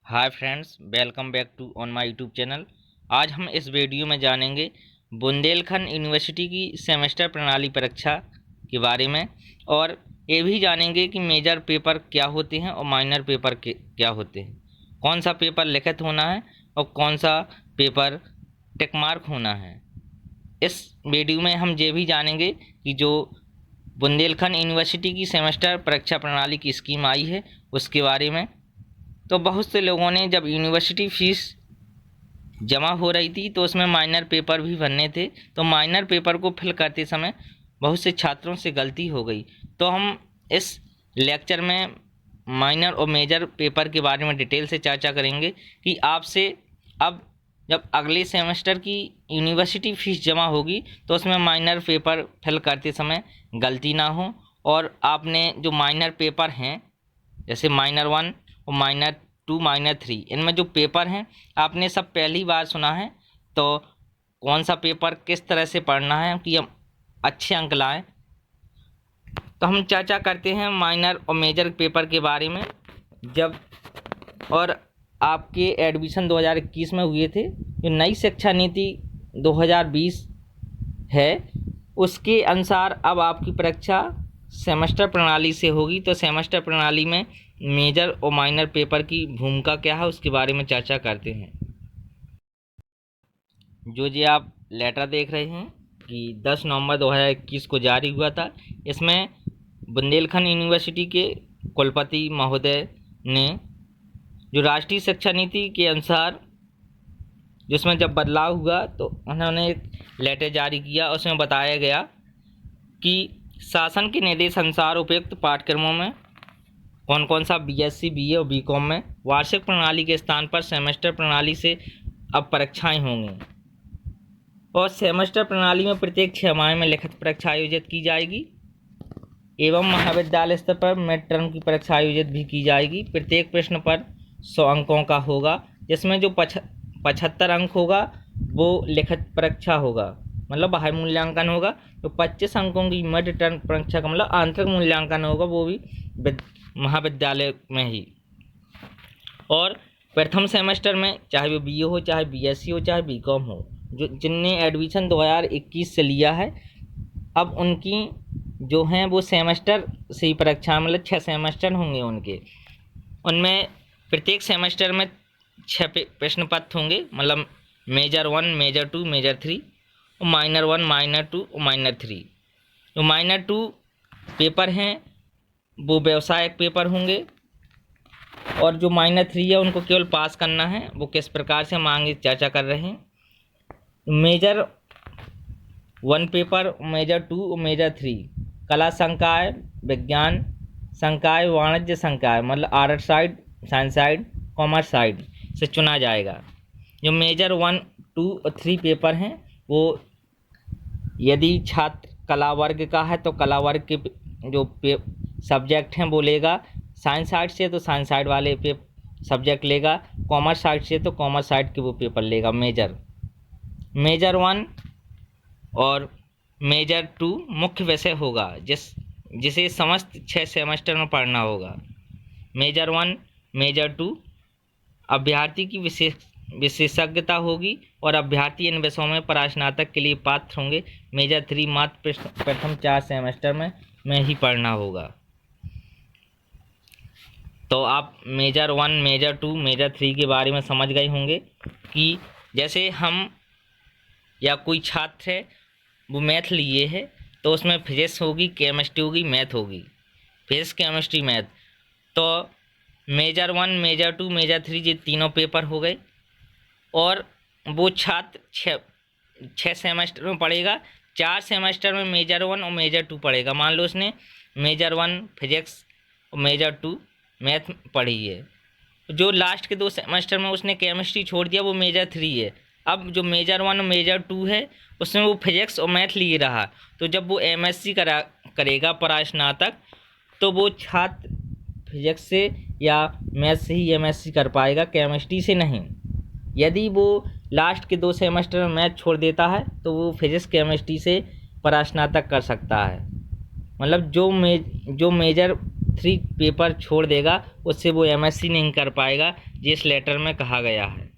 Hi friends, welcome back to on my YouTube channel. आज हम इस वीडियो में जानेंगे बुंदेलखंड यूनिवर्सिटी की सेमेस्टर प्रणाली परीक्षा के बारे में, और ये भी जानेंगे कि मेजर पेपर क्या होते हैं और माइनर पेपर क्या होते हैं, कौन सा पेपर लिखित होना है और कौन सा पेपर टिक मार्क होना है। इस वीडियो में हम ये भी जानेंगे कि जो बुंदेलखंड यूनिवर्सिटी की सेमेस्टर परीक्षा प्रणाली की स्कीम आई है उसके बारे में। तो बहुत से लोगों ने जब यूनिवर्सिटी फीस जमा हो रही थी तो उसमें माइनर पेपर भी भरने थे, तो माइनर पेपर को फिल करते समय बहुत से छात्रों से गलती हो गई। तो हम इस लेक्चर में माइनर और मेजर पेपर के बारे में डिटेल से चर्चा करेंगे कि आपसे अब जब अगले सेमेस्टर की यूनिवर्सिटी फीस जमा होगी तो उसमें माइनर पेपर फिल करते समय गलती ना हो, और आपने जो माइनर पेपर हैं जैसे माइनर 1 और माइनर 2, माइनर 3, इनमें जो पेपर हैं आपने सब पहली बार सुना है, तो कौन सा पेपर किस तरह से पढ़ना है कि हम अच्छे अंक लाएं। तो हम चर्चा करते हैं माइनर और मेजर पेपर के बारे में। जब और आपके एडमिशन 2021 में हुए थे, जो नई शिक्षा नीति 2020 है उसके अनुसार अब आपकी परीक्षा सेमेस्टर प्रणाली से होगी। तो सेमेस्टर प्रणाली में मेजर और माइनर पेपर की भूमिका क्या है उसके बारे में चर्चा करते हैं। जो ये आप लेटर देख रहे हैं कि 10 नवंबर 2021 को जारी हुआ था, इसमें बुंदेलखंड यूनिवर्सिटी के कुलपति महोदय ने जो राष्ट्रीय शिक्षा नीति के अनुसार जिसमें जब बदलाव हुआ तो उन्होंने एक लेटर जारी किया। उसमें बताया गया कि शासन के निर्देश अनुसार उपयुक्त पाठ्यक्रमों में कौन कौन सा बीएससी, बीए और बीकॉम में वार्षिक प्रणाली के स्थान पर सेमेस्टर प्रणाली से अब परीक्षाएं होंगी, और सेमेस्टर प्रणाली में प्रत्येक 6 माह में लिखित परीक्षा आयोजित की जाएगी एवं महाविद्यालय स्तर पर मिड टर्म की परीक्षा आयोजित भी की जाएगी। प्रत्येक प्रश्न पर 100 अंकों का होगा, जिसमें जो 75 अंक होगा वो लिखित परीक्षा होगा, मतलब बाह्य मूल्यांकन होगा। तो 25 अंकों की मिड टर्म परीक्षा का मतलब आंतरिक मूल्यांकन होगा, वो भी महाविद्यालय में ही। और प्रथम सेमेस्टर में चाहे वो बीए हो, चाहे बीएससी हो, चाहे बीकॉम हो, जो जिनने एडमिशन 2021 से लिया है अब उनकी जो हैं वो सेमेस्टर से ही परीक्षा, मतलब 6 सेमेस्टर होंगे उनके। उनमें प्रत्येक सेमेस्टर में 6 प्रश्न पत्र होंगे, मतलब मेजर 1, मेजर 2, मेजर 3 और माइनर 1, माइनर 2 और माइनर 3। जो माइनर 2 पेपर हैं वो व्यावसायिक पेपर होंगे, और जो माइनर 3 है उनको केवल पास करना है। वो किस प्रकार से हम आगे चर्चा कर रहे हैं। मेजर 1 पेपर, मेजर 2 और मेजर 3 कला संकाय, विज्ञान संकाय, वाणिज्य संकाय, मतलब art side, science side, commerce side से चुना जाएगा। जो मेजर 1, 2 और 3 पेपर हैं वो यदि छात्र कला वर्ग का है तो कला वर्ग के जो सब्जेक्ट हैं वो लेगा, साइंस साइड से तो साइंस साइड वाले सब्जेक्ट लेगा, कॉमर्स साइड से तो कॉमर्स साइड के वो पेपर लेगा। मेजर 1 और मेजर 2 मुख्य विषय होगा जिसे समस्त 6 सेमेस्टर में पढ़ना होगा। मेजर 1, मेजर 2 अभ्यर्थी की विशेषज्ञता होगी और अभ्यर्थी इन विषयों में परास्नातक के लिए पात्र होंगे। मेजर 3 मात्र प्रथम 4 सेमेस्टर में ही पढ़ना होगा। तो आप मेजर 1, मेजर 2, मेजर 3 के बारे में समझ गए होंगे कि जैसे हम या कोई छात्र है वो मैथ लिए है तो उसमें फिजिक्स होगी, केमिस्ट्री होगी, मैथ होगी, फिजिक्स, केमिस्ट्री, मैथ। तो मेजर 1, मेजर 2, मेजर 3 ये तीनों पेपर हो गए, और वो छात्र 6 सेमेस्टर में पढ़ेगा। 4 सेमेस्टर में मेजर 1 और मेजर 2 पढ़ेगा। मान लो उसने मेजर 1 फिजिक्स और मेजर 2 मैथ पढ़ी है, जो लास्ट के 2 सेमेस्टर में उसने केमिस्ट्री छोड़ दिया वो मेजर 3 है। अब जो मेजर 1 और मेजर 2 है उसमें वो फिजिक्स और मैथ लिए रहा, तो जब वो एमएससी करेगा परास्नातक तो वो छात्र फिजिक्स से या मैथ से ही एमएससी कर पाएगा, केमिस्ट्री से नहीं। यदि वो लास्ट के 2 सेमेस्टर में मैथ छोड़ देता है तो वो फिजिक्स, केमिस्ट्री से परास्नातक कर सकता है। मतलब जो मेजर 3 पेपर छोड़ देगा उससे वो MSc नहीं कर पाएगा, ये इस लेटर में कहा गया है।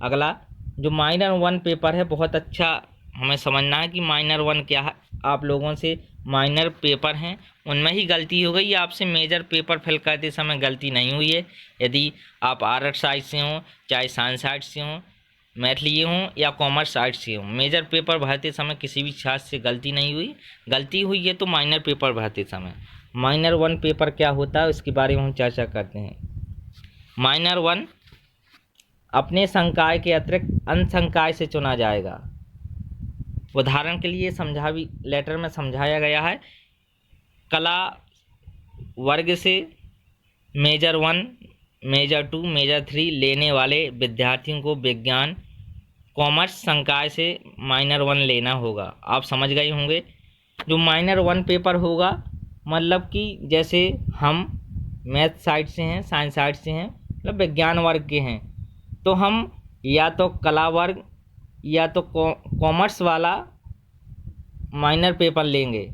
अगला जो माइनर 1 पेपर है, बहुत अच्छा हमें समझना है कि माइनर 1 क्या है। आप लोगों से माइनर पेपर हैं उनमें ही गलती हो गई, या आपसे मेजर पेपर फिल करते समय गलती नहीं हुई है। यदि आप आर्ट साइड से हों, चाहे साइंस साइड से हों, मैथ लिए हों या कॉमर्स साइड से हों, मेजर पेपर भरते समय किसी भी छात्र से गलती नहीं हुई। गलती हुई है तो माइनर पेपर भरते समय। माइनर 1 पेपर क्या होता है उसके बारे में हम चर्चा करते हैं। माइनर 1 अपने संकाय के अतिरिक्त अन्य संकाय से चुना जाएगा। उदाहरण के लिए लेटर में समझाया गया है, कला वर्ग से मेजर 1, मेजर 2, मेजर 3 लेने वाले विद्यार्थियों को विज्ञान कॉमर्स संकाय से माइनर 1 लेना होगा। आप समझ गए होंगे। जो माइनर 1 पेपर होगा मतलब कि जैसे हम मैथ साइड से हैं, साइंस साइड से हैं, मतलब विज्ञान वर्ग के हैं, तो हम या तो कला वर्ग या तो कॉमर्स वाला माइनर पेपर लेंगे।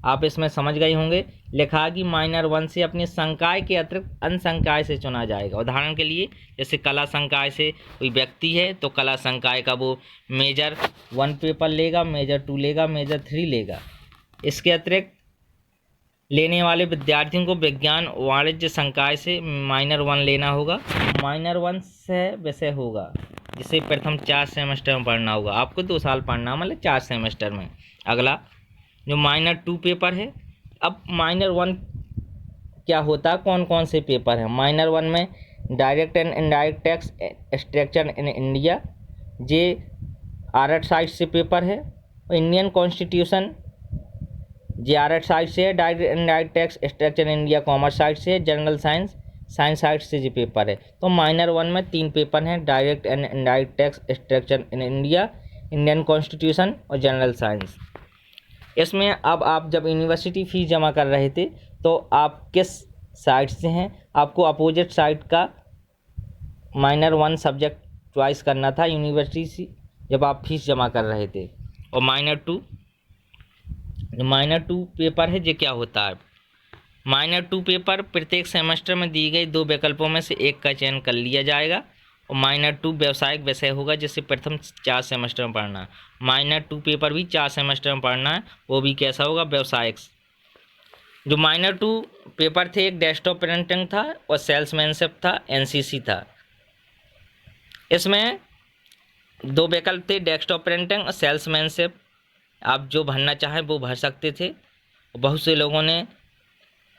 आप इसमें समझ गए होंगे। लिखा कि माइनर 1 से अपने संकाय के अतिरिक्त अन्य संकाय से चुना जाएगा। उदाहरण के लिए जैसे कला संकाय से कोई व्यक्ति है तो कला संकाय का वो मेजर 1 पेपर लेगा, मेजर 2 लेगा, मेजर 3 लेगा। इसके अतिरिक्त लेने वाले विद्यार्थियों को विज्ञान वाणिज्य संकाय से माइनर 1 लेना होगा। माइनर 1 से विषय होगा जिसे प्रथम 4 सेमेस्टर में पढ़ना होगा। आपको 2 साल पढ़ना मतलब 4 सेमेस्टर में। अगला जो माइनर 2 पेपर है। अब माइनर 1 क्या होता है, कौन कौन से पेपर हैं। माइनर 1 में direct and indirect tax structure in India, J art side से पेपर है। इंडियन कॉन्स्टिट्यूशन जे आर्ट साइड से है। Direct indirect tax structure in India commerce side से है। जनरल साइंस साइंस साइड से जो पेपर है। तो माइनर 1 में 3 पेपर हैं, direct and indirect tax structure in India, Indian constitution और जनरल साइंस। इसमें अब आप जब यूनिवर्सिटी फ़ीस जमा कर रहे थे तो आप किस साइड से हैं, आपको अपोजिट साइड का माइनर 1 सब्जेक्ट चॉइस करना था यूनिवर्सिटी से जब आप फीस जमा कर रहे थे। और माइनर 2 पेपर है, ये क्या होता है। माइनर 2 पेपर प्रत्येक सेमेस्टर में दी गई 2 विकल्पों में से एक का चयन कर लिया जाएगा। और माइनर 2 व्यावसायिक विषय होगा जिसे प्रथम 4 सेमेस्टर में पढ़ना है। माइनर 2 पेपर भी 4 सेमेस्टर में पढ़ना है, वो भी कैसा होगा, व्यावसायिक। जो माइनर 2 पेपर थे, एक डेस्कटॉप प्रिंटिंग था और सेल्समैनशिप था, NCC था। इसमें 2 विकल्प थे, डेस्कटॉप प्रिंटिंग और सेल्समैनशिप। आप जो भरना चाहें वो भर सकते थे। बहुत से लोगों ने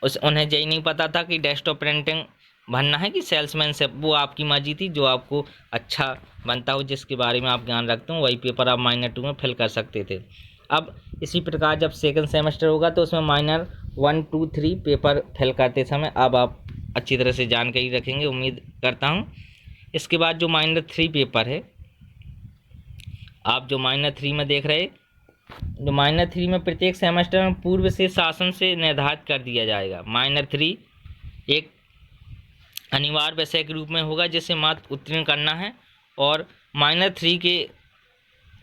उन्हें यही नहीं पता था कि डेस्कटॉप प्रिंटिंग भरना है कि सेल्समैनशिप। वो आपकी मर्जी थी, जो आपको अच्छा बनता हो, जिसके बारे में आप ज्ञान रखते हो, वही पेपर आप माइनर 2 में फिल कर सकते थे। अब इसी प्रकार जब सेकंड सेमेस्टर होगा तो उसमें माइनर 1, 2, 3 पेपर फिल करते समय अब आप अच्छी तरह से जानकारी रखेंगे, उम्मीद करता हूँ। इसके बाद जो माइनर 3 पेपर है, आप जो माइनर 3 में देख रहे, जो माइनर 3 में प्रत्येक सेमेस्टर में पूर्व से शासन से निर्धारित कर दिया जाएगा। माइनर 3 एक अनिवार्य विषय के रूप में होगा जिसे मात्र उत्तीर्ण करना है और माइनर 3 के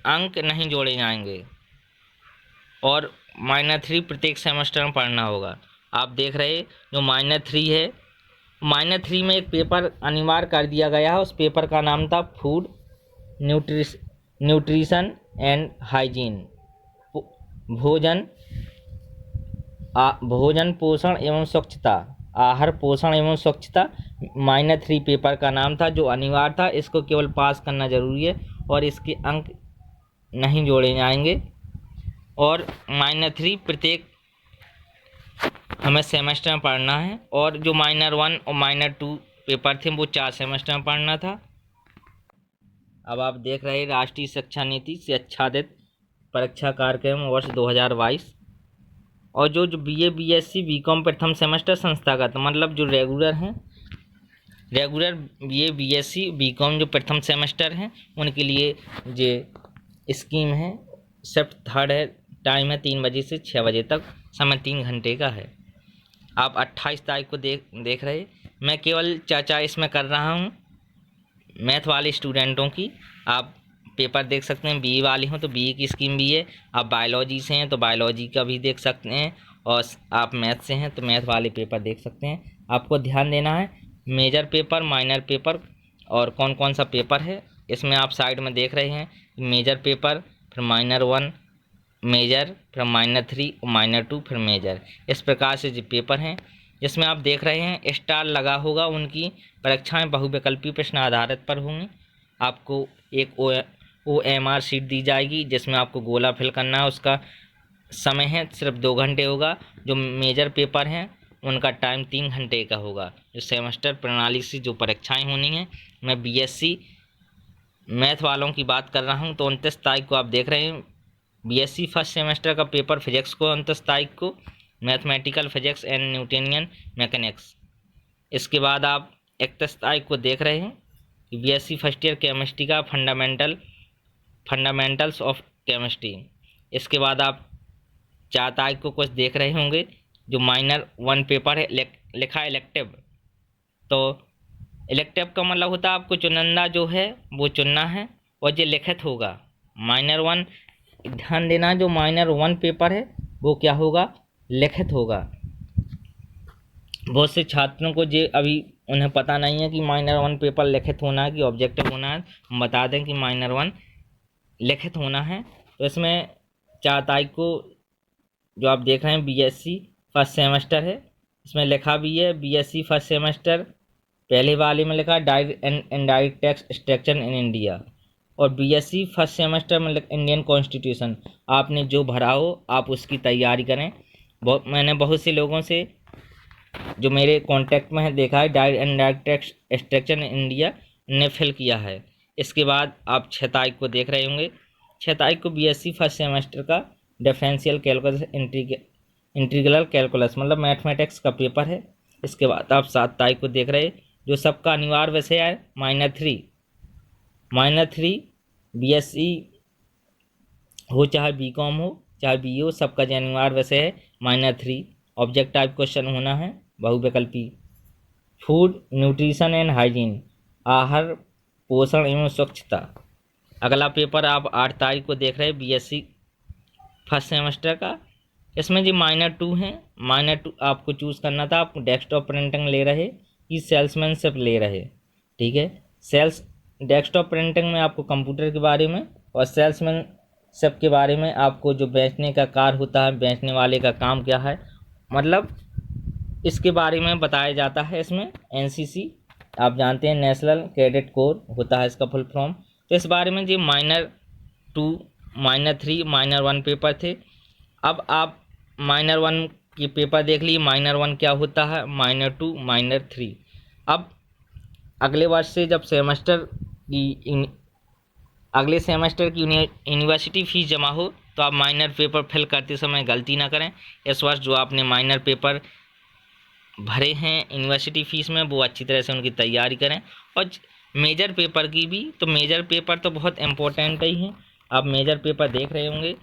अंक नहीं जोड़े जाएंगे और माइनर 3 प्रत्येक सेमेस्टर में पढ़ना होगा। आप देख रहे जो माइनर 3 है, माइनर 3 में एक पेपर अनिवार्य कर दिया गया है। उस पेपर का नाम था फूड न्यूट्रिशन एंड हाइजीन, भोजन पोषण एवं स्वच्छता, आहार पोषण एवं स्वच्छता। माइनर 3 पेपर का नाम था जो अनिवार्य था। इसको केवल पास करना जरूरी है और इसके अंक नहीं जोड़े जाएंगे। और माइनर 3 प्रत्येक हमें सेमेस्टर में पढ़ना है। और जो माइनर 1 और माइनर 2 पेपर थे वो 4 सेमेस्टर में पढ़ना था। अब आप देख रहे राष्ट्रीय शिक्षा नीति से आच्छादित परीक्षा कार्यक्रम वर्ष 2022। और जो BA BSc BCom प्रथम सेमेस्टर संस्थागत, मतलब जो रेगुलर हैं, रेगुलर BA BSc BCom जो प्रथम सेमेस्टर हैं उनके लिए ये स्कीम है। शिफ्ट 3rd है, टाइम है 3 बजे से 6 बजे तक, समय 3 घंटे का है। आप 28 तारीख को देख रहे। मैं केवल चर्चा इसमें कर रहा हूँ मैथ वाले स्टूडेंटों की। आप पेपर देख सकते हैं, BE वाले हों तो BE की स्कीम भी है। आप बायोलॉजी से हैं तो बायोलॉजी का भी देख सकते हैं। और आप मैथ से हैं तो मैथ वाले पेपर देख सकते हैं। आपको ध्यान देना है मेजर पेपर, माइनर पेपर और कौन कौन सा पेपर है। इसमें आप साइड में देख रहे हैं मेजर पेपर, फिर माइनर 1 मेजर, फिर माइनर 3 और माइनर 2, फिर मेजर। इस प्रकार से जो पेपर हैं जिसमें आप देख रहे हैं स्टार लगा होगा, उनकी परीक्षाएं बहुविकल्पीय प्रश्न आधारित पर होंगी। आपको एक OMR शीट दी जाएगी जिसमें आपको गोला फिल करना है। उसका समय है सिर्फ 2 घंटे होगा। जो मेजर पेपर हैं उनका टाइम 3 घंटे का होगा। जो सेमेस्टर प्रणाली से जो परीक्षाएं होनी हैं, मैं BSc मैथ वालों की बात कर रहा हूं तो 29 तारीख को आप देख रहे हैं BSc फर्स्ट सेमेस्टर का पेपर फिजिक्स को 29 तारीख को, mathematical physics and Newtonian mechanics. इसके बाद आप 31 तारीख को देख रहे हैं कि BSc फर्स्ट ईयर केमिस्ट्री का फंडामेंटल्स ऑफ केमिस्ट्री। इसके बाद आप 4 तारीख को कुछ देख रहे होंगे जो माइनर 1 पेपर है, लिखा है इलेक्टिव। तो इलेक्टिव का मतलब होता है आपको चुनिंदा जो है वो चुनना है और ये लिखित होगा। माइनर 1 ध्यान देना, जो माइनर 1 पेपर है वो क्या होगा, लिखित होगा। बहुत से छात्रों को ये अभी उन्हें पता नहीं है कि माइनर 1 पेपर लिखित होना है कि ऑब्जेक्टिव होना है। हम बता दें कि माइनर 1 लिखित होना है। तो इसमें 4 तारीख को जो आप देख रहे हैं BSc फर्स्ट सेमेस्टर है, इसमें लिखा भी है BSc फर्स्ट सेमेस्टर पहले वाले में लिखा direct and indirect tax structure in India, और BSc फर्स्ट सेमेस्टर में इंडियन कॉन्स्टिट्यूशन। आपने जो भरा हो आप उसकी तैयारी करें। मैंने बहुत से लोगों से जो मेरे कांटेक्ट में है देखा है direct and indirect tax structure in India ने फिल किया है। इसके बाद आप 6 तारीख को देख रहे होंगे, 6 तारीख को BSc फर्स्ट सेमेस्टर का डिफरेंशियल कैलकुलस इंटीग्रल कैलकुलस मतलब मैथमेटिक्स का पेपर है। इसके बाद आप 7 तारीख को देख रहे हैं जो सबका अनिवार्य विषय है माइनर 3 BSc हो चाहे BCom हो चाहे BE हो, सबका जो अनिवार्य विषय है माइनर 3। ऑब्जेक्ट टाइप क्वेश्चन होना है बहुविकल्पी। फूड न्यूट्रिशन एंड हाइजीन, आहार पोषण एवं स्वच्छता। अगला पेपर आप 8 तारीख को देख रहे हैं BSc फर्स्ट सेमेस्टर का। इसमें जो माइनर 2 हैं, माइनर 2 आपको चूज़ करना था, आप डेस्कटॉप प्रिंटिंग ले रहे कि सेल्समैनशिप ले रहे। ठीक है, डेस्कटॉप प्रिंटिंग में आपको कंप्यूटर के बारे में और सेल्समैनशिप के बारे में आपको जो बेचने का कार्य होता है, बेचने वाले का काम क्या है, मतलब इसके बारे में बताया जाता है। इसमें NCC आप जानते हैं नेशनल क्रेडिट कोर होता है इसका फुल फॉर्म। तो इस बारे में जो माइनर 2 माइनर 3 माइनर 1 पेपर थे। अब आप माइनर 1 की पेपर देख लीजिए, माइनर 1 क्या होता है, माइनर 2 माइनर 3। अब अगले वर्ष से जब अगले सेमेस्टर की यूनिवर्सिटी फ़ीस जमा हो तो आप माइनर पेपर फिल करते समय गलती ना करें। इस वर्ष जो आपने माइनर पेपर भरे हैं यूनिवर्सिटी फ़ीस में वो अच्छी तरह से उनकी तैयारी करें। और मेजर पेपर की भी, तो मेजर पेपर तो बहुत इम्पोर्टेंट ही हैं। आप मेजर पेपर देख रहे होंगे,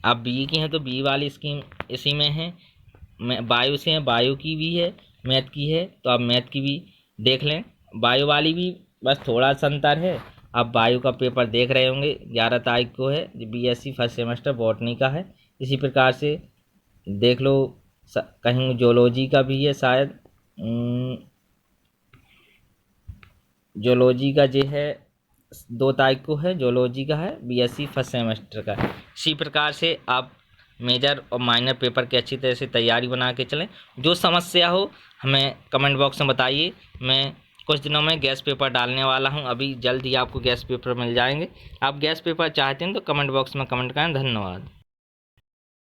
आप BE की हैं तो BE वाली स्कीम इसी में है, बायो से हैं बायो की भी है, मैथ की है तो आप मैथ की भी देख लें। बायो वाली भी बस थोड़ा सा अंतर है। आप बायो का पेपर देख रहे होंगे 11 तारीख को है, जो BSc फर्स्ट सेमेस्टर बॉटनी का है। इसी प्रकार से देख लो, कहीं जोलॉजी का भी है शायद, जोलॉजी का जो है 2 तारीख को है, जोलॉजी का है BSc फर्स्ट सेमेस्टर का। इसी प्रकार से आप मेजर और माइनर पेपर की अच्छी तरह से तैयारी बना के चलें। जो समस्या हो हमें कमेंट बॉक्स में बताइए। मैं कुछ दिनों में गैस पेपर डालने वाला हूं, अभी जल्द ही आपको गैस पेपर मिल जाएंगे। आप गैस पेपर चाहते हैं तो कमेंट बॉक्स में कमेंट करें। धन्यवाद।